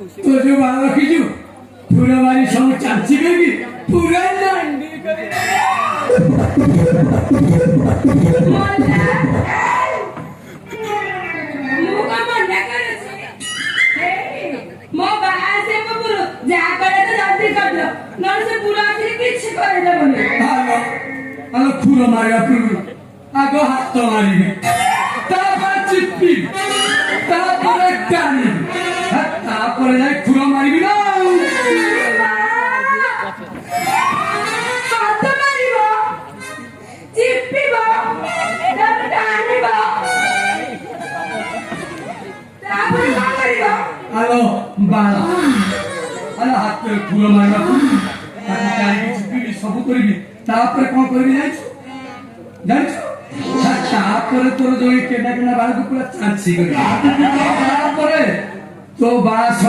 तो जो बाबा की जो पूरा हमारी सब चाची बेबी पूरा लंडी करे मुका मंडा करे मो बाहर से पुरो जा करे तो जल्दी कर दो नर से पूरा आखिर किछ करे देबनी आलो पूरा मारिया पूरा आगो हाथ तो मारी तापर चिप्पी तापर टानी तापर जाय पूरा मारिबी ना हाथ मारिबो चिप्पीबो तापर टानिबो तापर का करिबो आलो बाला आलो हाथ पे पूरा मारिबा तापर टानी चिप्पी सब करबी तापर कोन करबी जानिछु तापर तोर जो केना केना बाल को पूरा चांसी करबी तापर तो बास